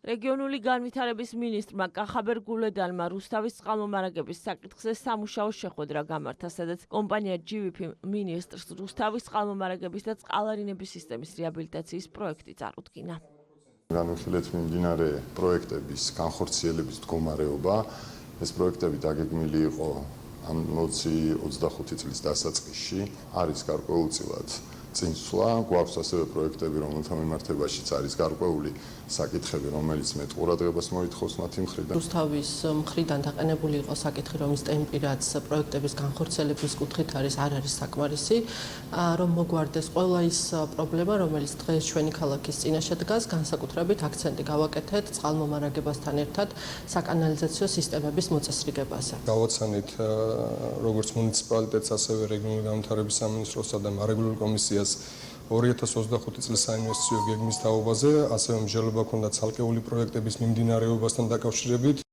რეგიონული განვითარების მინისტრმა კახაბერ გულედანმა რუსთავის წყალმომარაგების საკითხზე სამუშაო შეხვედრა გამართა, სადაც კომპანია GVP მინისტრს რუსთავის წყალმომარაგების და წყალარინების სისტემის რეაბილიტაციის პროექტი წარუდგინა. განვიხილეთ მიმდინარე პროექტების განხორციელების მდგომარეობა. ეს პროექტები დაგეგმილი იყო ამ 20-25 წლის დასაწყისში. არის გარკვეულწილად წინსვლა, გვაქვს ასევე პროექტები, რომელთა მიმართებაშიც არის გარკვეული საკითხები, რომელიც მეტ ყურადღებას მოითხოვს მათი მხრიდან. რუსთავის მხრიდან დაყენებული იყო საკითხი, რომ ის ტემპი, რაც პროექტების განხორციელების კუთხით არის, არ არის საკმარისი, რომ მოგვარდეს ყველა ის პრობლემა, რომელიც დღეს ჩვენი ქალაქის წინაშე დგას, განსაკუთრებით აქცენტი გავაკეთეთ წყალმომარაგებასთან ერთად საკანალიზაციო სისტემების მოწესრიგებაზე. გავაცანით როგორც მუნიციპალიტეტს, ასევე რეგიონული განვითარების სამინისტროსა და მარეგულირებულ კომისიას 2025 წლის საინვესტიციო გეგმის თაობაზე, ასევე მსჯელობა ჰქონდა ცალკეული პროექტების მიმდინარეობასთან დაკავშირებით.